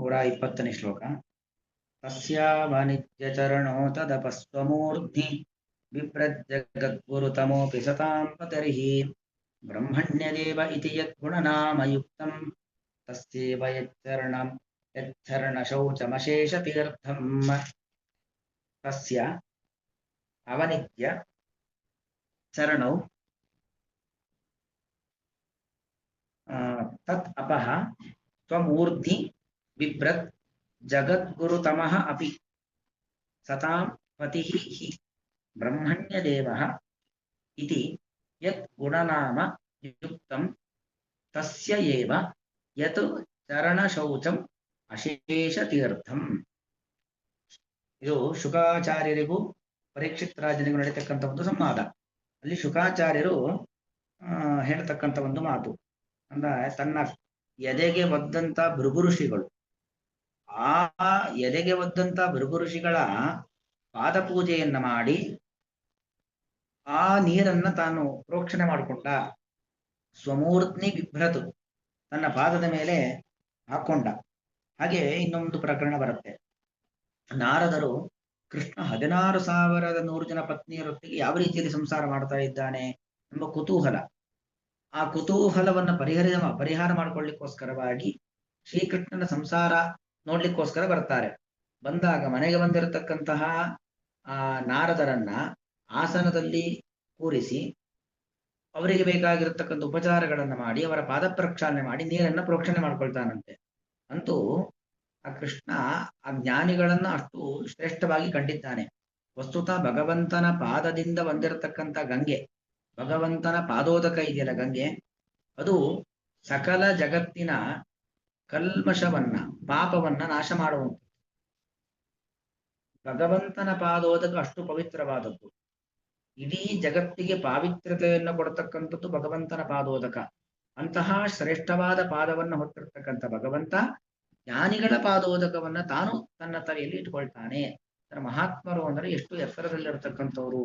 120ನೇ ಶ್ಲೋಕ. ತಸ್ಯಾವನಿತ್ಯಚರಣೋ ತದಪಸ್ವಮೂರ್ಧ್ನಿ ಬಿಭ್ರಜ್ಜಗದ್ಗುರುತಮೋಪಿ ಸತಾಂ ಪತರ್ಹಿ ಬ್ರಹ್ಮಣ್ಯದೇವ ಇತಿ ಯದ್ಗುಣನಾಮಯುಕ್ತಂ ತಸ್ಯೇವ ಯಚ್ಚರಣಶೌಚಮಶೇಷತೀರ್ಥಂ. ತಸ್ಯ ಅವನಿತ್ಯ ಚರಣೌ ತತ್ ಅಪಃ ತ್ವಮೂರ್ಧ್ನಿ ಬಿಭ್ರತ್ ಜಗದ್ಗುರುತಮಃ ಅಪಿ ಸತಾಂ ಪತಿಃ ಹಿ ಬ್ರಹ್ಮಣ್ಯದೇವಃ ಇತಿ ಯತ್ ಗುಣನಾಮ ಯುಕ್ತಂ ತಸ್ಯ ಏವ ಯತ್ ಚರಣಶೌಚಂ ಅಶೇಷತೀರ್ಥಂ. ಇದು ಶುಕಾಚಾರ್ಯರಿಗೂ ಪರೀಕ್ಷಿತ್ ರಾಜನಿಗೂ ನಡೀತಕ್ಕಂಥ ಒಂದು ಸಂವಾದ. ಅಲ್ಲಿ ಶುಕಾಚಾರ್ಯರು ಹೇಳ್ತಕ್ಕಂಥ ಒಂದು ಮಾತು ಅಂದ್ರೆ, ತನ್ನ ಎದೆಗೆ ಒದ್ದಂತ ಭೃಗು ಋಷಿಗಳು, ಆ ಎದೆಗೆ ಒದ್ದಂತ ಭೃಗು ಋಷಿಗಳ ಪಾದಪೂಜೆಯನ್ನ ಮಾಡಿ ಆ ನೀರನ್ನ ತಾನು ಪ್ರೋಕ್ಷಣೆ ಮಾಡಿಕೊಂಡ. ಸ್ವಮೂರ್ಧ್ನಿ ಬಿಭ್ರತು, ತನ್ನ ಪಾದದ ಮೇಲೆ ಹಾಕೊಂಡ. ಹಾಗೆ ಇನ್ನೊಂದು ಪ್ರಕರಣ ಬರುತ್ತೆ. ನಾರದರು ಕೃಷ್ಣ 16,100 ಜನ ಪತ್ನಿಯರೊಟ್ಟಿಗೆ ಯಾವ ರೀತಿಯಲ್ಲಿ ಸಂಸಾರ ಮಾಡ್ತಾ ಇದ್ದಾನೆ ಎಂಬ ಕುತೂಹಲ, ಆ ಕುತೂಹಲವನ್ನು ಪರಿಹಾರ ಮಾಡಿಕೊಳ್ಳಿಕ್ಕೋಸ್ಕರವಾಗಿ ಶ್ರೀಕೃಷ್ಣನ ಸಂಸಾರ ನೋಡ್ಲಿಕ್ಕೋಸ್ಕರ ಬರ್ತಾರೆ. ಬಂದಾಗ ಮನೆಗೆ ಬಂದಿರತಕ್ಕಂತಹ ಆ ನಾರದರನ್ನ ಆಸನದಲ್ಲಿ ಕೂರಿಸಿ ಅವರಿಗೆ ಬೇಕಾಗಿರತಕ್ಕಂಥ ಉಪಚಾರಗಳನ್ನು ಮಾಡಿ ಅವರ ಪಾದ ಪ್ರಕ್ಷಾಲನೆ ಮಾಡಿ ನೀರನ್ನ ಪ್ರೋಕ್ಷಣೆ ಮಾಡ್ಕೊಳ್ತಾನಂತೆ. ಅಂತೂ ಆ ಕೃಷ್ಣ ಆ ಜ್ಞಾನಿಗಳನ್ನ ಅಷ್ಟು ಶ್ರೇಷ್ಠವಾಗಿ ಕಂಡಿದ್ದಾನೆ. ವಸ್ತುತಃ ಭಗವಂತನ ಪಾದದಿಂದ ಬಂದಿರತಕ್ಕಂಥ ಗಂಗೆ, ಭಗವಂತನ ಪಾದೋದಕ ಇದೆಯಲ್ಲ ಗಂಗೆ, ಅದು ಸಕಲ ಜಗತ್ತಿನ ಕಲ್ಮಶವನ್ನ ಪಾಪವನ್ನ ನಾಶ ಮಾಡುವಂಥದ್ದು. ಭಗವಂತನ ಪಾದೋದಕ ಅಷ್ಟು ಪವಿತ್ರವಾದದ್ದು. ಇಡೀ ಜಗತ್ತಿಗೆ ಪಾವಿತ್ರ್ಯತೆಯನ್ನು ಕೊಡತಕ್ಕಂಥದ್ದು ಭಗವಂತನ ಪಾದೋದಕ. ಅಂತಹ ಶ್ರೇಷ್ಠವಾದ ಪಾದವನ್ನು ಹೊತ್ತಿರ್ತಕ್ಕಂಥ ಭಗವಂತ ಜ್ಞಾನಿಗಳ ಪಾದೋದಕವನ್ನ ತಾನು ತನ್ನ ತಲೆಯಲ್ಲಿ ಇಟ್ಕೊಳ್ತಾನೆ. ಮಹಾತ್ಮರು ಅಂದ್ರೆ ಎಷ್ಟು ಎತ್ತರದಲ್ಲಿರತಕ್ಕಂಥವ್ರು,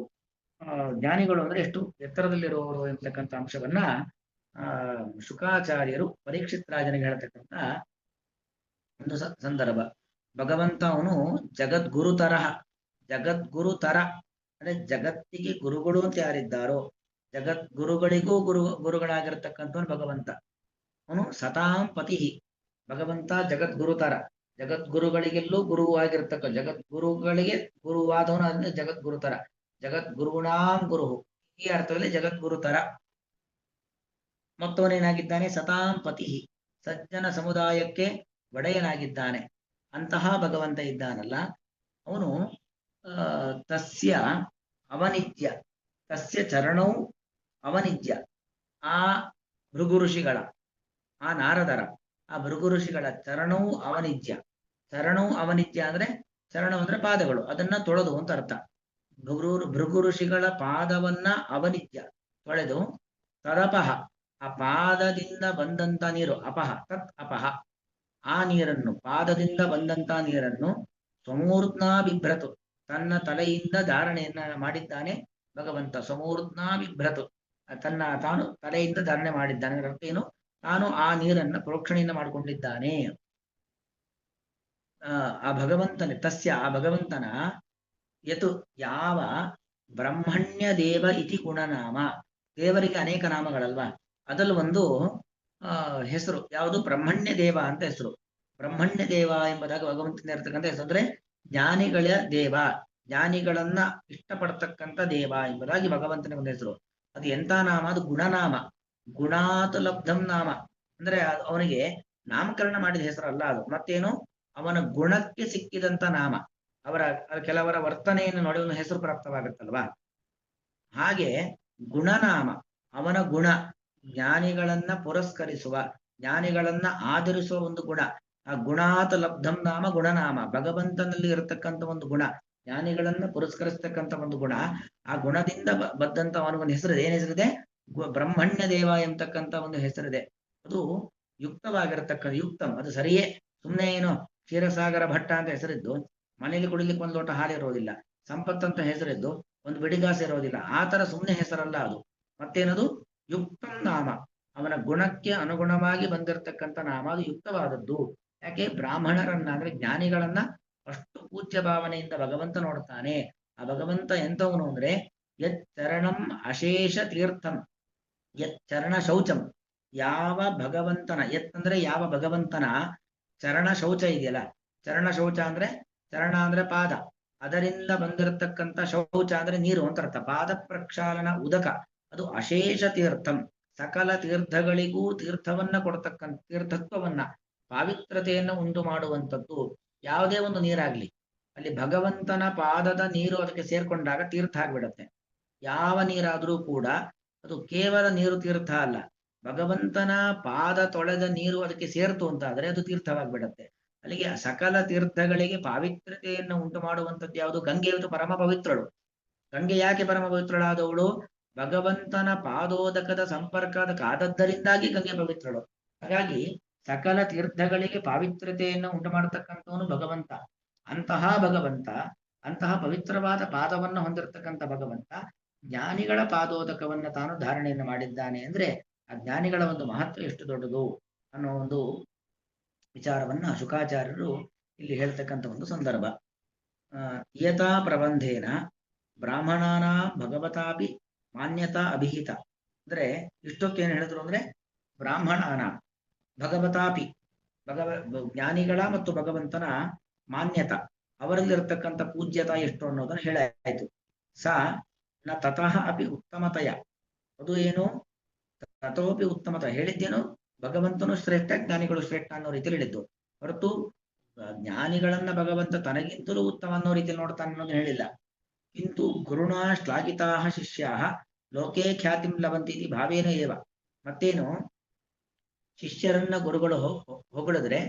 ಜ್ಞಾನಿಗಳು ಅಂದ್ರೆ ಎಷ್ಟು ಎತ್ತರದಲ್ಲಿರುವವರು ಎಂಬತಕ್ಕಂಥ ಅಂಶವನ್ನ ಶುಕಾಚಾರ್ಯರು ಪರೀಕ್ಷಿತ್ ರಾಜನಿಗೆ ಹೇಳ್ತಕ್ಕಂಥ ಒಂದು ಸಂದರ್ಭ. ಭಗವಂತ ಅವನು ಜಗದ್ಗುರುತರ ಅಂದ್ರೆ ಜಗತ್ತಿಗೆ ಗುರುಗಳು ಅಂತ ಯಾರಿದ್ದಾರೋ, ಜಗದ್ಗುರುಗಳಿಗೂ ಗುರುಗಳಾಗಿರ್ತಕ್ಕಂಥವನು ಭಗವಂತ. ಅವನು ಸತಾಂ ಪತಿ. ಭಗವಂತ ಜಗದ್ಗುರುತರ, ಜಗದ್ಗುರುಗಳಿಗೆಲ್ಲೂ ಗುರುವಾಗಿರ್ತಕ್ಕ, ಜಗದ್ಗುರುಗಳಿಗೆ ಗುರುವಾದವನು ಅಂದ್ರೆ ಜಗದ್ಗುರುತರ, ಜಗದ್ಗುರುಣಾಂ ಗುರು, ಈ ಅರ್ಥದಲ್ಲಿ ಜಗದ್ಗುರುತರ. ಮತ್ತವನೇನಾಗಿದ್ದಾನೆ? ಸತಾಂ ಪತಿ, ಸಜ್ಜನ ಸಮುದಾಯಕ್ಕೆ ಒಡೆಯನಾಗಿದ್ದಾನೆ. ಅಂತಹ ಭಗವಂತ ಇದ್ದಾನಲ್ಲ ಅವನು ತಸ್ಯ ಅವನಿತ್ಯ, ತಸ್ಯ ಚರಣೌ ಅವನಿತ್ಯ, ಆ ಭೃಗು ಋಷಿಗಳ, ಆ ನಾರದರ, ಆ ಭೃಗು ಋಷಿಗಳ ಚರಣೌ ಅವನಿತ್ಯ. ಚರಣೌ ಅವನಿತ್ಯ ಅಂದ್ರೆ ಚರಣವು ಅಂದ್ರೆ ಪಾದಗಳು, ಅದನ್ನ ತೊಳೆದು ಅಂತ ಅರ್ಥ. ಭೃಗು ಋಷಿಗಳ ಪಾದವನ್ನ ಅವನಿತ್ಯ ತೊಳೆದು, ತದಪಹ, ಆ ಪಾದದಿಂದ ಬಂದಂತ ನೀರು, ಅಪಹ ತತ್ ಅಪಹ, ಆ ನೀರನ್ನು, ಪಾದದಿಂದ ಬಂದಂತ ನೀರನ್ನು ಸ್ವಮೂರ್ಧ್ನಾ ಬಿಭ್ರತು, ತನ್ನ ತಲೆಯಿಂದ ಧಾರಣೆಯನ್ನ ಮಾಡಿದ್ದಾನೆ ಭಗವಂತ. ಸ್ವಮೂರ್ಧ್ನಾ ಬಿಭ್ರತು, ತಾನು ತಲೆಯಿಂದ ಧಾರಣೆ ಮಾಡಿದ್ದಾನೆ. ಅರ್ಥ ಏನು? ತಾನು ಆ ನೀರನ್ನ ಪ್ರೋಕ್ಷಣೆಯಿಂದ ಮಾಡಿಕೊಂಡಿದ್ದಾನೆ. ಆ ಭಗವಂತನ ತಸ್ಯ, ಆ ಭಗವಂತನ ಯತು ಯಾವ ಬ್ರಹ್ಮಣ್ಯ ದೇವ ಇತಿ ಗುಣನಾಮ, ದೇವರಿಗೆ ಅನೇಕ ನಾಮಗಳಲ್ವಾ, ಅದರಲ್ಲಿ ಒಂದು ಹೆಸರು ಯಾವುದು? ಬ್ರಹ್ಮಣ್ಯ ದೇವ ಅಂತ ಹೆಸರು. ಬ್ರಹ್ಮಣ್ಯ ದೇವ ಎಂಬುದಾಗ ಭಗವಂತನ ಇರತಕ್ಕಂಥ ಹೆಸರು ಅಂದ್ರೆ ಜ್ಞಾನಿಗಳ ದೇವ, ಜ್ಞಾನಿಗಳನ್ನ ಇಷ್ಟಪಡ್ತಕ್ಕಂಥ ದೇವ ಎಂಬುದಾಗಿ ಭಗವಂತನ ಒಂದು ಹೆಸರು. ಅದು ಎಂಥ ನಾಮ? ಅದು ಗುಣನಾಮ. ಗುಣಾತ್ ಲಬ್ಧಂ ನಾಮ ಅಂದ್ರೆ ಅವನಿಗೆ ನಾಮಕರಣ ಮಾಡಿದ ಹೆಸರು ಅಲ್ಲ ಅದು. ಮತ್ತೇನು? ಅವನ ಗುಣಕ್ಕೆ ಸಿಕ್ಕಿದಂತ ನಾಮ. ಕೆಲವರ ವರ್ತನೆಯನ್ನು ನೋಡಿ ಒಂದು ಹೆಸರು ಪ್ರಾಪ್ತವಾಗುತ್ತಲ್ವಾ, ಹಾಗೆ ಗುಣನಾಮ, ಅವನ ಗುಣ, ಜ್ಞಾನಿಗಳನ್ನ ಪುರಸ್ಕರಿಸುವ, ಜ್ಞಾನಿಗಳನ್ನ ಆಧರಿಸುವ ಒಂದು ಗುಣ. ಆ ಗುಣಾತ್ ಲಬ್ಧಂ ನಾಮ ಗುಣನಾಮ, ಭಗವಂತನಲ್ಲಿ ಇರತಕ್ಕಂಥ ಒಂದು ಗುಣ, ಜ್ಞಾನಿಗಳನ್ನ ಪುರಸ್ಕರಿಸ್ತಕ್ಕಂಥ ಒಂದು ಗುಣ. ಆ ಗುಣದಿಂದ ಬದ್ದಂತ ಅವನಿಗೊಂದು ಹೆಸರಿದೆ. ಏನ್ ಹೆಸರಿದೆ? ಬ್ರಹ್ಮಣ್ಯ ದೇವ ಎಂಬತಕ್ಕಂಥ ಒಂದು ಹೆಸರಿದೆ. ಅದು ಯುಕ್ತವಾಗಿರತಕ್ಕಂಥ, ಯುಕ್ತಂ, ಅದು ಸರಿಯೇ. ಸುಮ್ಮನೆ ಏನು ಕ್ಷೀರಸಾಗರ ಭಟ್ಟ ಅಂತ ಹೆಸರಿದ್ದು ಮನೆಯಲ್ಲಿ ಕುಡಿಲಿಕ್ಕೆ ಒಂದು ಲೋಟ ಹಾಲಿರೋದಿಲ್ಲ, ಸಂಪತ್ತಂತ ಹೆಸರಿದ್ದು ಒಂದು ಬಿಡಿಗಾಸ ಇರೋದಿಲ್ಲ, ಆ ತರ ಸುಮ್ಮನೆ ಹೆಸರಲ್ಲ ಅದು. ಮತ್ತೇನದು? ಯುಕ್ತಂ ನಾಮ, ಅವನ ಗುಣಕ್ಕೆ ಅನುಗುಣವಾಗಿ ಬಂದಿರತಕ್ಕಂಥ ನಾಮ, ಅದು ಯುಕ್ತವಾದದ್ದು. ಯಾಕೆ ಬ್ರಾಹ್ಮಣರನ್ನ ಅಂದ್ರೆ ಜ್ಞಾನಿಗಳನ್ನ ಅಷ್ಟು ಪೂಜ್ಯ ಭಾವನೆಯಿಂದ ಭಗವಂತ ನೋಡ್ತಾನೆ. ಆ ಭಗವಂತ ಎಂತವನು ಅಂದ್ರೆ ಯತ್ ಚರಣಂ ಅಶೇಷ ತೀರ್ಥಂ ಯತ್ ಚರಣ ಶೌಚಂ. ಯಾವ ಭಗವಂತನ ಯತ್ ಅಂದ್ರೆ ಯಾವ ಭಗವಂತನ ಚರಣ ಶೌಚ ಇದೆಯಲ್ಲ, ಚರಣ ಶೌಚ ಅಂದ್ರೆ ಚರಣ ಅಂದ್ರೆ ಪಾದ, ಅದರಿಂದ ಬಂದಿರತಕ್ಕಂಥ ಶೌಚ ಅಂದ್ರೆ ನೀರು ಅಂತ ಅರ್ಥ. ಪಾದ ಪ್ರಕ್ಷಾಳನ ಉದಕ ಅದು ಅಶೇಷ ತೀರ್ಥಂ, ಸಕಲ ತೀರ್ಥಗಳಿಗೂ ತೀರ್ಥವನ್ನ ಕೊಡ್ತಕ್ಕಂಥ ತೀರ್ಥತ್ವವನ್ನ ಪಾವಿತ್ರತೆಯನ್ನು ಉಂಟು ಮಾಡುವಂಥದ್ದು. ಯಾವುದೇ ಒಂದು ನೀರಾಗ್ಲಿ ಅಲ್ಲಿ ಭಗವಂತನ ಪಾದದ ನೀರು ಅದಕ್ಕೆ ಸೇರ್ಕೊಂಡಾಗ ತೀರ್ಥ ಆಗ್ಬಿಡತ್ತೆ. ಯಾವ ನೀರಾದರೂ ಕೂಡ ಅದು ಕೇವಲ ನೀರು ತೀರ್ಥ ಅಲ್ಲ, ಭಗವಂತನ ಪಾದ ತೊಳೆದ ನೀರು ಅದಕ್ಕೆ ಸೇರ್ತು ಅಂತ ಆದ್ರೆ ಅದು ತೀರ್ಥವಾಗ್ಬಿಡತ್ತೆ. ಅಲ್ಲಿಗೆ ಸಕಲ ತೀರ್ಥಗಳಿಗೆ ಪಾವಿತ್ರತೆಯನ್ನು ಉಂಟು ಮಾಡುವಂಥದ್ದು ಯಾವುದು? ಗಂಗೆ ಇವತ್ತು ಪರಮ ಪವಿತ್ರಳು. ಗಂಗೆ ಯಾಕೆ ಪರಮ ಪವಿತ್ರಳಾದವಳು? ಭಗವಂತನ ಪಾದೋದಕದ ಸಂಪರ್ಕದ ಕಾದದ್ದರಿಂದಾಗಿ ಗಂಗೆ ಪವಿತ್ರಳು. ಹಾಗಾಗಿ ಸಕಲ ತೀರ್ಥಗಳಿಗೆ ಪಾವಿತ್ರತೆಯನ್ನು ಉಂಟು ಮಾಡತಕ್ಕಂಥವನು ಭಗವಂತ. ಅಂತಹ ಭಗವಂತ, ಅಂತಹ ಪವಿತ್ರವಾದ ಪಾದವನ್ನು ಹೊಂದಿರತಕ್ಕಂಥ ಭಗವಂತ ಜ್ಞಾನಿಗಳ ಪಾದೋದಕವನ್ನ ತಾನು ಧಾರಣೆಯನ್ನು ಮಾಡಿದ್ದಾನೆ ಅಂದ್ರೆ ಆ ಜ್ಞಾನಿಗಳ ಒಂದು ಮಹತ್ವ ಎಷ್ಟು ದೊಡ್ಡದು ಅನ್ನೋ ಒಂದು ವಿಚಾರವನ್ನ ಶುಕಾಚಾರ್ಯರು ಇಲ್ಲಿ ಹೇಳ್ತಕ್ಕಂಥ ಒಂದು ಸಂದರ್ಭ. ಯಥಾ ಪ್ರಬಂಧೇನ ಬ್ರಾಹ್ಮಣಾನ ಭಗವತಾಪಿ ಮಾನ್ಯತಾ ಅಭಿಹಿತ. ಅಂದ್ರೆ ಇಷ್ಟೊತ್ತು ಏನ್ ಹೇಳಿದ್ರು ಅಂದ್ರೆ ಬ್ರಾಹ್ಮಣಾನ ಭಗವತಾಪಿ ಜ್ಞಾನಿಗಳ ಮತ್ತು ಭಗವಂತನ ಮಾನ್ಯತ, ಅವರಲ್ಲಿರ್ತಕ್ಕಂಥ ಪೂಜ್ಯತಾ ಎಷ್ಟು ಅನ್ನೋದನ್ನ ಹೇಳಾಯ್ತು. ಸ ನ ತತಃ ಅಪಿ ಉತ್ತಮತೆಯ, ಅದು ಏನು ತಥೋಪಿ ಉತ್ತಮತ ಹೇಳಿದ್ದೇನು? ಭಗವಂತನು ಶ್ರೇಷ್ಠ, ಜ್ಞಾನಿಗಳು ಶ್ರೇಷ್ಠ ಅನ್ನೋ ರೀತಿಯಲ್ಲಿ ಹೇಳಿದ್ದು ಹೊರತು ಜ್ಞಾನಿಗಳನ್ನ ಭಗವಂತ ತನಗಿಂತಲೂ ಉತ್ತಮ ಅನ್ನೋ ರೀತಿಯಲ್ಲಿ ನೋಡ್ತಾನೆ ಅನ್ನೋದು ಹೇಳಿಲ್ಲ. ಕಿಂತು ಗುರುಣಾ ಶ್ಲಾಘಿತಾ ಶಿಷ್ಯಾ ಲೋಕೇ ಖ್ಯಾತಿಂ ಲಭಂತಿ ಇತಿ ಭಾವೇನ ಏವ. ಮತ್ತೇನು, ಶಿಷ್ಯರನ್ನ ಗುರುಗಳು ಹೊಗಳಿದ್ರೆ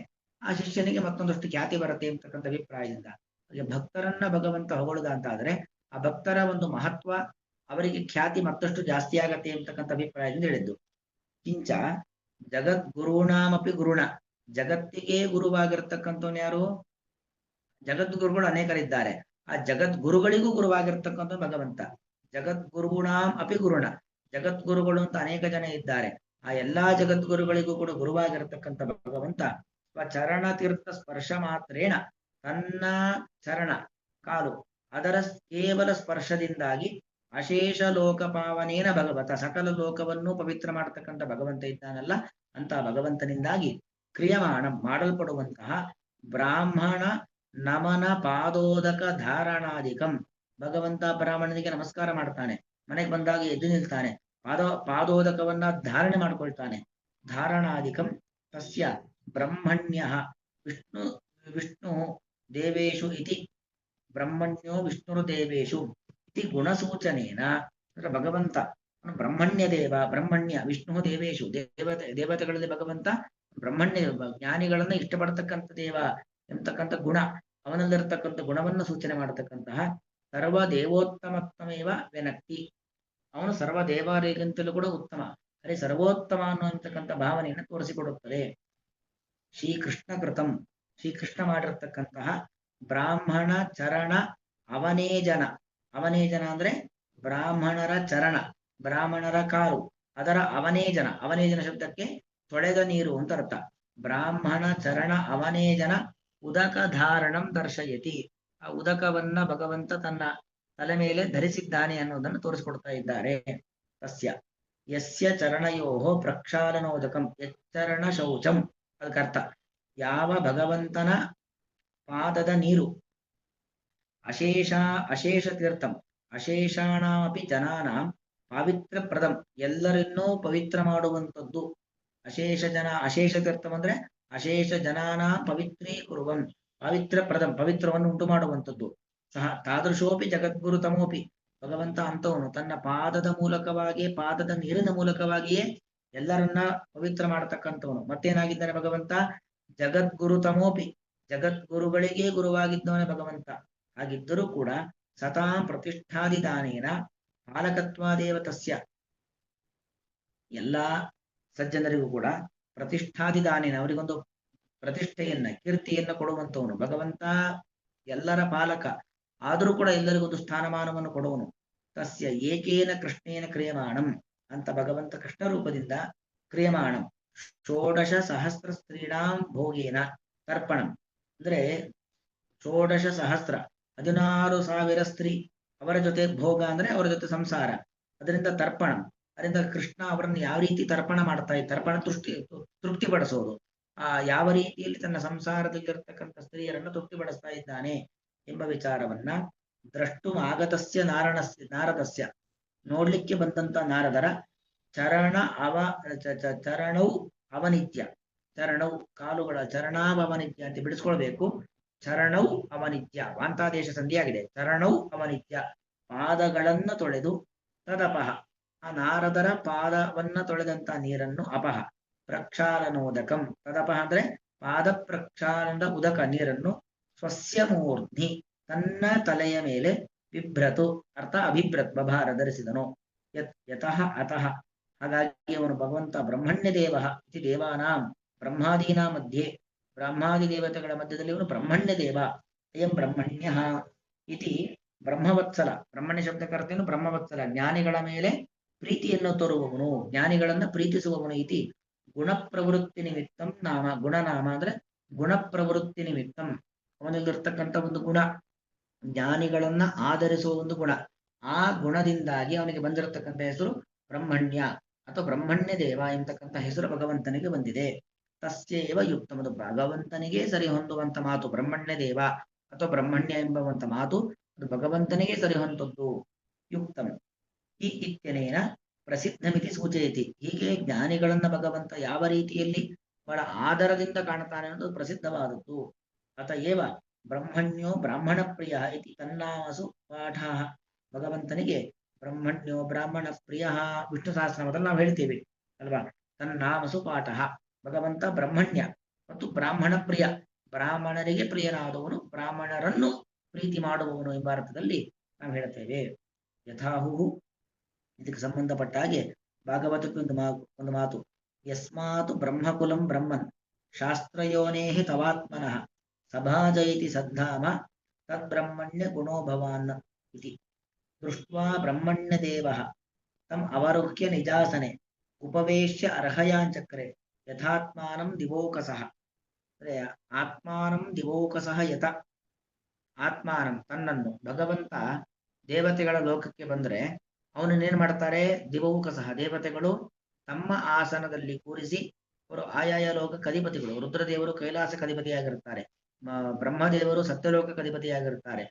ಆ ಶಿಷ್ಯನಿಗೆ ಮತ್ತೊಂದಷ್ಟು ಖ್ಯಾತಿ ಬರುತ್ತೆ ಅಂತಕ್ಕಂಥ ಅಭಿಪ್ರಾಯದಿಂದ. ಹಾಗೆ ಭಕ್ತರನ್ನ ಭಗವಂತ ಹೊಗಳುದ ಅಂತ ಆದ್ರೆ ಆ ಭಕ್ತರ ಒಂದು ಮಹತ್ವ, ಅವರಿಗೆ ಖ್ಯಾತಿ ಮತ್ತಷ್ಟು ಜಾಸ್ತಿ ಆಗತ್ತೆ ಅಂತಕ್ಕಂಥ ಅಭಿಪ್ರಾಯದಿಂದ ಹೇಳಿದ್ದು. ಕಿಂಚ ಜಗದ್ಗುರುಣಾಮಪಿ ಗುರುಣ, ಜಗತ್ತಿಗೆ ಗುರುವಾಗಿರ್ತಕ್ಕಂಥವ್ನು ಯಾರು? ಜಗದ್ಗುರುಗಳು ಅನೇಕರಿದ್ದಾರೆ, ಆ ಜಗದ್ಗುರುಗಳಿಗೂ ಗುರುವಾಗಿರ್ತಕ್ಕಂಥ ಭಗವಂತ. ಜಗದ್ಗುರುಣಾಂ ಅಪಿ ಗುರುಣ, ಜಗದ್ಗುರುಗಳು ಅಂತ ಅನೇಕ ಜನ ಇದ್ದಾರೆ, ಆ ಎಲ್ಲಾ ಜಗದ್ಗುರುಗಳಿಗೂ ಕೂಡ ಗುರುವಾಗಿರತಕ್ಕಂಥ ಭಗವಂತ ಸ್ವಚರಣ ತೀರ್ಥ ಸ್ಪರ್ಶ ಮಾತ್ರೇಣ, ತನ್ನ ಚರಣ ಕಾಲು ಅದರ ಕೇವಲ ಸ್ಪರ್ಶದಿಂದಾಗಿ ಅಶೇಷ ಲೋಕ ಪಾವನೇನ ಭಗವತ, ಸಕಲ ಲೋಕವನ್ನು ಪವಿತ್ರ ಮಾಡತಕ್ಕಂಥ ಭಗವಂತ ಇದ್ದಾನಲ್ಲ, ಅಂತ ಭಗವಂತನಿಂದಾಗಿ ಕ್ರಿಯಮಾಣ ಮಾಡಲ್ಪಡುವಂತಹ ಬ್ರಾಹ್ಮಣ ನಮನ ಪಾದೋದಕ ಧಾರಣಾಧಿಕಂ. ಭಗವಂತ ಬ್ರಾಹ್ಮಣನಿಗೆ ನಮಸ್ಕಾರ ಮಾಡ್ತಾನೆ, ಮನೆಗೆ ಬಂದಾಗ ಎದ್ದು ನಿಲ್ತಾನೆ, ಪಾದೋದಕವನ್ನ ಧಾರಣೆ ಮಾಡ್ಕೊಳ್ತಾನೆ. ಧಾರಣಾಧಿಕಂ ತಸ್ಯ ಬ್ರಹ್ಮಣ್ಯ ವಿಷ್ಣು ವಿಷ್ಣು ದೇವೇಶು ಇತಿ, ಬ್ರಹ್ಮಣ್ಯೋ ವಿಷ್ಣುರ್ದೇವೇಶು ಇತಿ ಗುಣಸೂಚನೇನ. ಅಂದ್ರೆ ಭಗವಂತ ಬ್ರಹ್ಮಣ್ಯ ದೇವ, ಬ್ರಹ್ಮಣ್ಯ ವಿಷ್ಣು ದೇವೇಶು, ದೇವತೆಗಳಲ್ಲಿ ಭಗವಂತ ಬ್ರಹ್ಮಣ್ಯ, ಜ್ಞಾನಿಗಳನ್ನ ಇಷ್ಟಪಡ್ತಕ್ಕಂಥ ದೇವ ಎಂಬತಕ್ಕಂಥ ಗುಣ, ಅವನಲ್ಲಿರ್ತಕ್ಕಂಥ ಗುಣವನ್ನು ಸೂಚನೆ ಮಾಡತಕ್ಕಂತಹ ಸರ್ವ ದೇವೋತ್ತಮತ್ವಮೇವ ವ್ಯನಕ್ತಿ, ಅವನು ಸರ್ವ ದೇವರಿಗಿಂತಲೂ ಕೂಡ ಉತ್ತಮ, ಅದೇ ಸರ್ವೋತ್ತಮ ಅನ್ನುವಂತಕ್ಕಂಥ ಭಾವನೆಯನ್ನು ತೋರಿಸಿಕೊಡುತ್ತದೆ. ಶ್ರೀಕೃಷ್ಣ ಕೃತಂ, ಶ್ರೀಕೃಷ್ಣ ಮಾಡಿರ್ತಕ್ಕಂತಹ ಬ್ರಾಹ್ಮಣ ಚರಣ ಅವನೇಜನ, ಅವನೇಜನ ಅಂದ್ರೆ ಬ್ರಾಹ್ಮಣರ ಚರಣ, ಬ್ರಾಹ್ಮಣರ ಕಾಲು ಅದರ ಅವನೇಜನ, ಅವನೇಜನ ಶಬ್ದಕ್ಕೆ ತೊಳೆದ ನೀರು ಅಂತ ಅರ್ಥ. ಬ್ರಾಹ್ಮಣ ಚರಣ ಅವನೇಜನ ಉದಕ ಧಾರಣಂ ದರ್ಶಯತಿ, ಆ ಉದಕವನ್ನ ಭಗವಂತ ತನ್ನ ತಲೆ ಮೇಲೆ ಧರಿಸಿದ್ದಾನೆ ಅನ್ನೋದನ್ನು ತೋರಿಸ್ಕೊಡ್ತಾ ಇದ್ದಾರೆ. ತಸ್ಯ ಯಸ್ಯ ಚರಣಯೋಹೋ ಪ್ರಕ್ಷಾಲನೋದಕಂ ಯಚ್ಚರಣ ಶೌಚಂ, ಅದಕ್ಕರ್ಥ ಯಾವ ಭಗವಂತನ ಪಾದದ ನೀರು ಅಶೇಷ ತೀರ್ಥಂ ಅಶೇಷಾಣಾಮಪಿ ಜನಾನಾಂ ಪಾವಿತ್ರ ಪ್ರದಂ, ಎಲ್ಲರನ್ನೂ ಪವಿತ್ರ ಮಾಡುವಂಥದ್ದು. ಅಶೇಷ ತೀರ್ಥಂ ಅಂದ್ರೆ ಅಶೇಷ ಜನಾನಾಂ ಪವಿತ್ರೀಕುರುವಂ, ಪವಿತ್ರ ಪ್ರದಂ ಪವಿತ್ರವನ್ನು ಉಂಟು ಮಾಡುವಂಥದ್ದು. ಸಹ ತಾದೃಶೋಪಿ ಜಗದ್ಗುರು ತಮೋಪಿ, ಭಗವಂತ ಅಂತವನು ತನ್ನ ಪಾದದ ಮೂಲಕವಾಗಿಯೇ, ಪಾದದ ನೀರಿನ ಮೂಲಕವಾಗಿಯೇ ಎಲ್ಲರನ್ನ ಪವಿತ್ರ ಮಾಡತಕ್ಕಂಥವನು. ಮತ್ತೇನಾಗಿದ್ದಾನೆ ಭಗವಂತ? ಜಗದ್ಗುರು ತಮೋಪಿ, ಜಗದ್ಗುರುಗಳಿಗೆ ಗುರುವಾಗಿದ್ದವನೇ ಭಗವಂತ. ಹಾಗಿದ್ದರೂ ಕೂಡ ಸತಾಂ ಪ್ರತಿಷ್ಠಾದಿದಾನೇನ ಪಾಲಕತ್ವಾದೇವ ತಸ್ಯ, ಎಲ್ಲಾ ಸಜ್ಜನರಿಗೂ ಕೂಡ ಪ್ರತಿಷ್ಠಾದಿದಾನೇನ, ಅವರಿಗೊಂದು ಪ್ರತಿಷ್ಠೆಯನ್ನ ಕೀರ್ತಿಯನ್ನ ಕೊಡುವಂತವನು ಭಗವಂತ. ಎಲ್ಲರ ಪಾಲಕ ಆದರೂ ಕೂಡ ಎಲ್ಲರಿಗೊಂದು ಸ್ಥಾನಮಾನವನ್ನು ಕೊಡುವನು. ತಸ್ಯ ಏಕೇನ ಕೃಷ್ಣೇನ ಕ್ರಿಯಮಾಣಂ ಅಂತ ಭಗವಂತ ಕೃಷ್ಣ ರೂಪದಿಂದ ಕ್ರಿಯಮಾಣಂ ಷೋಡಶ ಸಹಸ್ರ ಸ್ತ್ರೀಣಾಂ ಭೋಗೇನ, ತರ್ಪಣಂ ಅಂದ್ರೆ 16,000 16,000 ಸ್ತ್ರೀ ಅವರ ಜೊತೆ ಭೋಗ ಅಂದ್ರೆ ಅವರ ಜೊತೆ ಸಂಸಾರ, ಅದರಿಂದ ತರ್ಪಣಂ. ಅದರಿಂದ ಕೃಷ್ಣ ಅವರನ್ನು ಯಾವ ರೀತಿ ತರ್ಪಣ ಮಾಡ್ತಾ ಇದ್ದ, ತರ್ಪಣ ತೃಪ್ತಿಪಡಿಸೋದು, ಯಾವ ರೀತಿಯಲ್ಲಿ ತನ್ನ ಸಂಸಾರದಲ್ಲಿರ್ತಕ್ಕಂಥ ಸ್ತ್ರೀಯರನ್ನು ತೃಪ್ತಿಪಡಿಸ್ತಾ ಇದ್ದಾನೆ ಎಂಬ ವಿಚಾರವನ್ನ ದ್ರಷ್ಟು ಆಗತಸ್ಯ ನಾರದಸ್ಯ ನೋಡ್ಲಿಕ್ಕೆ ಬಂದಂತ ನಾರದರ ಚರಣ ಅವ ಚರಣವು ಅವನಿತ್ಯ, ಚರಣವು ಕಾಲುಗಳ ಚರಣಾವನಿತ್ಯ ಅಂತ ಬಿಡಿಸ್ಕೊಳ್ಬೇಕು. ಚರಣವು ಅವನಿತ್ಯ ವಾಂತಾದೇಶ ಸಂಧಿಯಾಗಿದೆ. ಚರಣವು ಅವನಿತ್ಯ ಪಾದಗಳನ್ನು ತೊಳೆದು ತದಪಹ ಆ ನಾರದರ ಪಾದವನ್ನ ತೊಳೆದಂತ ನೀರನ್ನು ಅಪಹ ಪ್ರಕ್ಷಾಲನೋದಕಂ, ತದಪಹ ಅಂದ್ರೆ ಪಾದ ಪ್ರಕ್ಷಾಲನದ ಉದಕ ನೀರನ್ನು ಸ್ವಸ್ಯ ಮೂರ್ಧ್ನಿ ತನ್ನ ತಲೆಯ ಮೇಲೆ ಬಿಭ್ರತು ಅರ್ಥ ಅಭಿಭ್ರತ್ ಬಭಾರ ಧರಿಸಿದನು. ಯತಃ ಅತಃ ಹಾಗಾಗಿ ಅವನು ಭಗವಂತ ಬ್ರಹ್ಮಣ್ಯ ದೇವ ಇತಿ ದೇವಾನಾಂ ಬ್ರಹ್ಮಾದೀನಾ ಮಧ್ಯೆ, ಬ್ರಹ್ಮಾದಿ ದೇವತೆಗಳ ಮಧ್ಯದಲ್ಲಿ ಇವನು ಬ್ರಹ್ಮಣ್ಯ ದೇವ. ಅಯಂ ಬ್ರಹ್ಮಣ್ಯ ಇತಿ ಬ್ರಹ್ಮವತ್ಸಲ, ಬ್ರಹ್ಮಣ್ಯ ಶಬ್ದಕರ್ತೇನು ಬ್ರಹ್ಮವತ್ಸಲ, ಜ್ಞಾನಿಗಳ ಮೇಲೆ ಪ್ರೀತಿಯನ್ನು ತೋರುವವನು, ಜ್ಞಾನಿಗಳನ್ನ ಪ್ರೀತಿಸುವವನು. ಇತಿ ಗುಣಪ್ರವೃತ್ತಿ ನಿಮಿತ್ತಂ ನಾಮ, ಗುಣನಾಮ ಅಂದ್ರೆ ಗುಣಪ್ರವೃತ್ತಿ ನಿಮಿತ್ತಂ, ಅವನಲ್ಲಿರ್ತಕ್ಕಂಥ ಒಂದು ಗುಣ, ಜ್ಞಾನಿಗಳನ್ನ ಆಧರಿಸುವ ಒಂದು ಗುಣ, ಆ ಗುಣದಿಂದಾಗಿ ಅವನಿಗೆ ಬಂದಿರತಕ್ಕಂಥ ಹೆಸರು ಬ್ರಹ್ಮಣ್ಯ ಅಥವಾ ಬ್ರಹ್ಮಣ್ಯ ದೇವ ಎಂತಕ್ಕಂಥ ಹೆಸರು ಭಗವಂತನಿಗೆ ಬಂದಿದೆ. ತಸ್ಯೇವ ಯುಕ್ತಂ, ಅದು ಭಗವಂತನಿಗೆ ಸರಿ ಹೊಂದುವಂತ ಮಾತು ಬ್ರಹ್ಮಣ್ಯ ದೇವ ಅಥವಾ ಬ್ರಹ್ಮಣ್ಯ ಎಂಬುವಂತ ಮಾತು ಅದು ಭಗವಂತನಿಗೆ ಸರಿ ಹೊಂದದ್ದು. ಯುಕ್ತಂ ಈ ಇತ್ಯನೇನ ಪ್ರಸಿದ್ಧಮಿತಿ ಸೂಚಯತಿ, ಹೀಗೆ ಜ್ಞಾನಿಗಳನ್ನ ಭಗವಂತ ಯಾವ ರೀತಿಯಲ್ಲಿ ಬಹಳ ಆದರದಿಂದ ಕಾಣುತ್ತಾನೆ ಅನ್ನೋದು ಪ್ರಸಿದ್ಧವಾದದ್ದು. ಅತಏವ ಬ್ರಹ್ಮಣ್ಯೋ ಬ್ರಾಹ್ಮಣ ಪ್ರಿಯ ಇತಿ ತನ್ನಾಮಸು ಪಾಠ, ಭಗವಂತನಿಗೆ ಬ್ರಹ್ಮಣ್ಯೋ ಬ್ರಾಹ್ಮಣ ಪ್ರಿಯ ವಿಷ್ಣು ಸಹಸ್ರನಾಮದಲ್ಲಿ ನಾವು ಹೇಳ್ತೀವಿ ಅಲ್ವಾ, ತನ್ನಾಮಸು ಪಾಠ, ಭಗವಂತ ಬ್ರಹ್ಮಣ್ಯ ಮತ್ತು ಬ್ರಾಹ್ಮಣ ಪ್ರಿಯ, ಬ್ರಾಹ್ಮಣರಿಗೆ ಪ್ರಿಯನಾದವನು, ಬ್ರಾಹ್ಮಣರನ್ನು ಪ್ರೀತಿ ಮಾಡುವವನು ಎಂಬ ಅರ್ಥದಲ್ಲಿ ನಾವು ಹೇಳ್ತೇವೆ. ಯಥಾಹು ಇದಕ್ಕೆ ಸಂಬಂಧಪಟ್ಟ ಹಾಗೆ ಭಾಗವತಕ್ಕೆ ಒಂದು ಮಾತು, ಯಸ್ಮಾತ್ ಬ್ರಹ್ಮಕುಲಂ ಬ್ರಹ್ಮನ್ ಶಾಸ್ತ್ರಯೋನೇಹಿ ತವಾತ್ಮನಃ ಸಭಾಜಯತಿ ಸದ್ಧಾಮ ತದ್ಬ್ರಹ್ಮಣ್ಯ ಗುಣೋ ಭವಾನ್ ಇತಿ ದೃಷ್ಟ್ವಾ ಬ್ರಹ್ಮಣ್ಯ ದೇವಃ ತಂ ಅವರುಹ್ಯ ನಿಜಾಸನೆ ಉಪವೇಶ್ಯ ಅರ್ಹಯಾಂಚಕ್ರೆ ಯಥಾತ್ಮಾನಂ ದಿವೋಕಸಃ, ಅಂದ್ರೆ ಆತ್ಮಾನಂ ದಿವೋಕಸಃ ಯಥ, ಆತ್ಮಾನಂ ತನ್ನನ್ನು, ಭಗವಂತ ದೇವತೆಗಳ ಲೋಕಕ್ಕೆ ಬಂದ್ರೆ ಅವನನ್ನೇನ್ ಮಾಡ್ತಾರೆ, ದಿವೌಕಸಃ ದೇವತೆಗಳು ತಮ್ಮ ಆಸನದಲ್ಲಿ ಕೂರಿಸಿ, ಅವರು ಆಯಾಯ ಲೋಕಕ್ಕೆ ಅಧಿಪತಿಗಳು, ರುದ್ರದೇವರು ಕೈಲಾಸಕ್ಕೆ ಅಧಿಪತಿಯಾಗಿರುತ್ತಾರೆ, ಬ್ರಹ್ಮದೇವರು ಸತ್ಯಲೋಕಕ್ಕೆ ಅಧಿಪತಿಯಾಗಿರುತ್ತಾರೆ,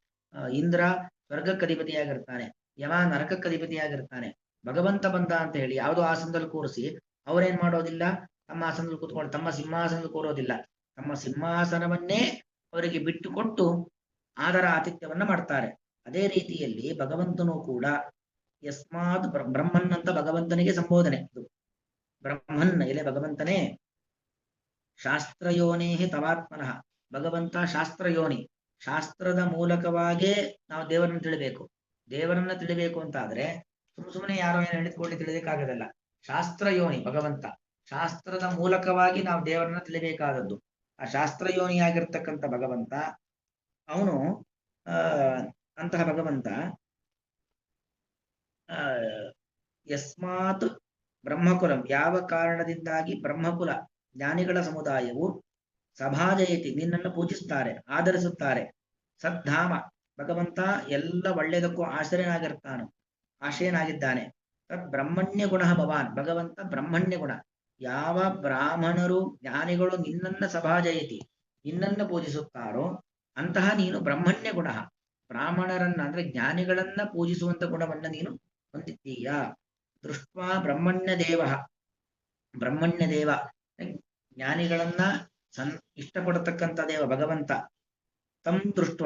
ಇಂದ್ರ ಸ್ವರ್ಗಕ್ಕೆ ಅಧಿಪತಿಯಾಗಿರ್ತಾನೆ, ಯಮ ನರಕಕ್ಕೆ ಅಧಿಪತಿಯಾಗಿರ್ತಾನೆ. ಭಗವಂತ ಬಂದ ಅಂತ ಹೇಳಿ ಯಾವುದೋ ಆಸನದಲ್ಲಿ ಕೂರಿಸಿ ಅವರೇನ್ ಮಾಡೋದಿಲ್ಲ, ತಮ್ಮ ಆಸನದಲ್ಲಿ ಕೂತ್ಕೊಂಡು ತಮ್ಮ ಸಿಂಹಾಸನದಲ್ಲಿ ಕೂರೋದಿಲ್ಲ, ತಮ್ಮ ಸಿಂಹಾಸನವನ್ನೇ ಅವರಿಗೆ ಬಿಟ್ಟು ಕೊಟ್ಟು ಆದರ ಆತಿಥ್ಯವನ್ನ ಮಾಡ್ತಾರೆ. ಅದೇ ರೀತಿಯಲ್ಲಿ ಭಗವಂತನು ಕೂಡ ಯಸ್ಮಾತ್ ಬ್ರಹ್ಮನ್ ಅಂತ ಭಗವಂತನಿಗೆ ಸಂಬೋಧನೆ, ಇದು ಬ್ರಹ್ಮನ್ ಎಲೆ ಭಗವಂತನೇ, ಶಾಸ್ತ್ರಯೋನೇಹಿ ತವಾತ್ಮನಃ, ಭಗವಂತ ಶಾಸ್ತ್ರಯೋನಿ, ಶಾಸ್ತ್ರದ ಮೂಲಕವಾಗೇ ನಾವು ದೇವರನ್ನು ತಿಳಿಬೇಕು. ದೇವರನ್ನ ತಿಳಿಬೇಕು ಅಂತಾದ್ರೆ ಸುಮ್ಮನೆ ಯಾರೋ ಏನು ಹೇಳಿದ್ಕೊಳ್ಳಿ ತಿಳಿಬೇಕಾಗದಲ್ಲ, ಶಾಸ್ತ್ರಯೋನಿ ಭಗವಂತ, ಶಾಸ್ತ್ರದ ಮೂಲಕವಾಗಿ ನಾವು ದೇವರನ್ನ ತಿಳಿಬೇಕಾದದ್ದು. ಆ ಶಾಸ್ತ್ರಯೋನಿಯಾಗಿರ್ತಕ್ಕಂಥ ಭಗವಂತ ಅವನು ಅಂತಹ ಭಗವಂತ ಯಸ್ಮಾತ್ ಬ್ರಹ್ಮಕುಲಂ, ಯಾವ ಕಾರಣದಿಂದಾಗಿ ಬ್ರಹ್ಮಕುಲ ಜ್ಞಾನಿಗಳ ಸಮುದಾಯವು ಸಭಾಜಯತಿ ನಿನ್ನನ್ನು ಪೂಜಿಸುತ್ತಾರೆ, ಆಧರಿಸುತ್ತಾರೆ, ಸದ್ಧಾಮ ಭಗವಂತ ಎಲ್ಲ ಒಳ್ಳೆಯದಕ್ಕೂ ಆಶ್ರಯನಾಗಿದ್ದಾನೆ, ತದ್ ಬ್ರಹ್ಮಣ್ಯ ಗುಣ ಭವಾನ್ ಭಗವಂತ ಬ್ರಹ್ಮಣ್ಯ ಗುಣ, ಯಾವ ಬ್ರಾಹ್ಮಣರು ಜ್ಞಾನಿಗಳು ನಿನ್ನನ್ನ ಸಭಾಜಯತಿ ನಿನ್ನನ್ನು ಪೂಜಿಸುತ್ತಾರೋ ಅಂತಹ ನೀನು ಬ್ರಹ್ಮಣ್ಯ ಗುಣ, ಬ್ರಾಹ್ಮಣರನ್ನ ಅಂದ್ರೆ ಜ್ಞಾನಿಗಳನ್ನ ಪೂಜಿಸುವಂತ ಗುಣವನ್ನ ನೀನು ಹೊಂದಿದ್ದೀಯ. ದೃಷ್ಟ್ವಾ ಬ್ರಹ್ಮಣ್ಯ ದೇವ, ಬ್ರಹ್ಮಣ್ಯ ದೇವ ಜ್ಞಾನಿಗಳನ್ನ ಇಷ್ಟಪಡತಕ್ಕಂಥ ದೇವ ಭಗವಂತ, ತಂ ದೃಷ್ಟ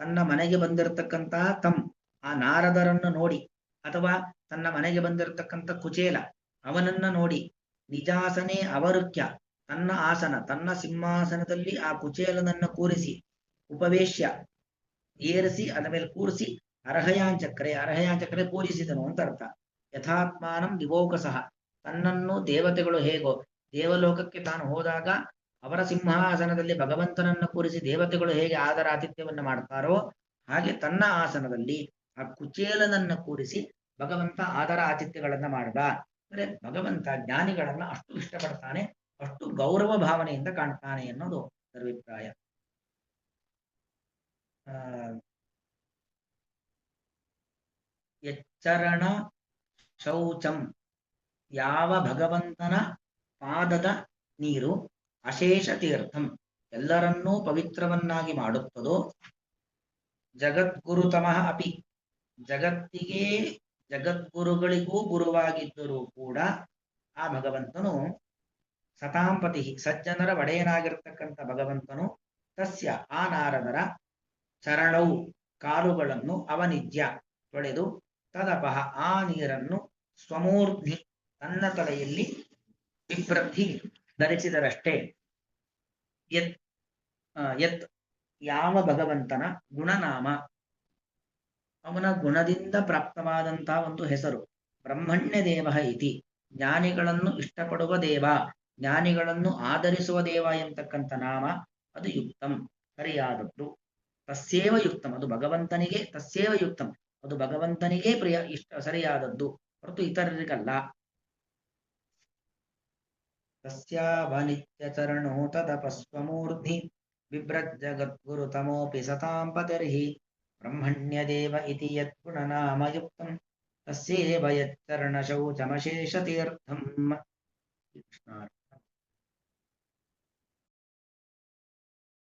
ತನ್ನ ಮನೆಗೆ ಬಂದಿರತಕ್ಕಂಥ ತಂ ಆ ನಾರದರನ್ನು ನೋಡಿ, ಅಥವಾ ತನ್ನ ಮನೆಗೆ ಬಂದಿರತಕ್ಕಂಥ ಕುಚೇಲ ಅವನನ್ನ ನೋಡಿ, ನಿಜಾಸನೆ ಅವರುಕ್ಯ ತನ್ನ ಆಸನ ತನ್ನ ಸಿಂಹಾಸನದಲ್ಲಿ ಆ ಕುಚೇಲನನ್ನ ಕೂರಿಸಿ, ಉಪವೇಶ್ಯ ಏರಿಸಿ ಅದ ಮೇಲೆ ಕೂರಿಸಿ, ಅರ್ಹಯಾಂಚಕ್ರೆ ಪೂಜಿಸಿದನು ಅಂತ ಅರ್ಥ. ಯಥಾತ್ಮಾನಂ ದಿವೋಕಸಃ ತನ್ನನ್ನು ದೇವತೆಗಳು ಹೇಗೋ ದೇವಲೋಕಕ್ಕೆ ತಾನು ಹೋದಾಗ ಅವರ ಸಿಂಹಾಸನದಲ್ಲಿ ಭಗವಂತನನ್ನ ಕೂರಿಸಿ ದೇವತೆಗಳು ಹೇಗೆ ಆದರ ಆತಿಥ್ಯವನ್ನು ಮಾಡ್ತಾರೋ ಹಾಗೆ ತನ್ನ ಆಸನದಲ್ಲಿ ಆ ಕುಚೇಲನನ್ನ ಕೂರಿಸಿ ಭಗವಂತ ಆದರ ಆತಿಥ್ಯಗಳನ್ನ ಮಾಡ್ದ. ಅಂದ್ರೆ ಭಗವಂತ ಜ್ಞಾನಿಗಳನ್ನ ಅಷ್ಟು ಇಷ್ಟಪಡ್ತಾನೆ, ಅಷ್ಟು ಗೌರವ ಭಾವನೆಯಿಂದ ಕಾಣ್ತಾನೆ ಅನ್ನೋದು ಸರ್ವಿಪ್ರಾಯ. ಎಚ್ಚರಣ ಶೌಚಂ, ಯಾವ ಭಗವಂತನ ಪಾದದ ನೀರು ಅಶೇಷ ತೀರ್ಥಂ, ಎಲ್ಲರನ್ನೂ ಪವಿತ್ರವನ್ನಾಗಿ ಮಾಡುತ್ತದೋ, ಜಗದ್ಗುರುತಮಃ ಅಪಿ, ಜಗತ್ತಿಗೆ ಜಗದ್ಗುರುಗಳಿಗೂ ಗುರುವಾಗಿದ್ದರೂ ಕೂಡ ಆ ಭಗವಂತನು ಸತಾಂಪತಿ, ಸಜ್ಜನರ ಒಡೆಯನಾಗಿರ್ತಕ್ಕಂಥ ಭಗವಂತನು ತಸ್ಯ ಆ ನಾರದರ ಚರಣವು ಕಾಲುಗಳನ್ನು ಅವನಿಜ್ಯ ತೊಳೆದು ತದಪಹ ಆ ನೀರನ್ನು ಸ್ವಮೂರ್ಧ್ನಿ ತನ್ನ ತಲೆಯಲ್ಲಿ ಬಿಭ್ರತಿ ಧರಿಸಿದರಷ್ಟೇ. ಯತ್ ಯತ್ ಯಾವ ಭಗವಂತನ ಗುಣನಾಮ, ಅವನ ಗುಣದಿಂದ ಪ್ರಾಪ್ತವಾದಂತಹ ಒಂದು ಹೆಸರು ಬ್ರಹ್ಮಣ್ಯ ದೇವ ಇತಿ, ಜ್ಞಾನಿಗಳನ್ನು ಇಷ್ಟಪಡುವ ದೇವ, ಜ್ಞಾನಿಗಳನ್ನು ಆಧರಿಸುವ ದೇವ ಎಂತಕ್ಕಂಥ ನಾಮ, ಅದು ಯುಕ್ತಂ ಸರಿಯಾದದ್ದು. ತಸ್ಯೇವ ಯುಕ್ತಂ, ಅದು ಭಗವಂತನಿಗೆ, ತಸ್ಯೇವ ಯುಕ್ತಂ, ಅದು ಭಗವಂತನಿಗೆ ಪ್ರಿಯ ಇಷ್ಟ ಸರಿಯಾದದ್ದು ಹೊರತು ಇತರರಿಗಲ್ಲ. ತಸ್ಯಾವನಿತ್ಯಚರಣೋ ತದಪಸ್ವಮೂರ್ಧಿ ಬಿಭ್ರಜ್ಜಗದ್ಗುರುತಮೋಪಿ ಸತಾಂಪತಿರ್ಹಿ ಬ್ರಹ್ಮಣ್ಯದೇವ ಇತಿ ಯದ್ಗುಣನಾಮಯುಕ್ತಂ ತಸ್ಯೇವ ಯಚ್ಚರಣಶೌಚಮಶೇಷತೀರ್ಥಂ. ಕೃಷ್ಣ.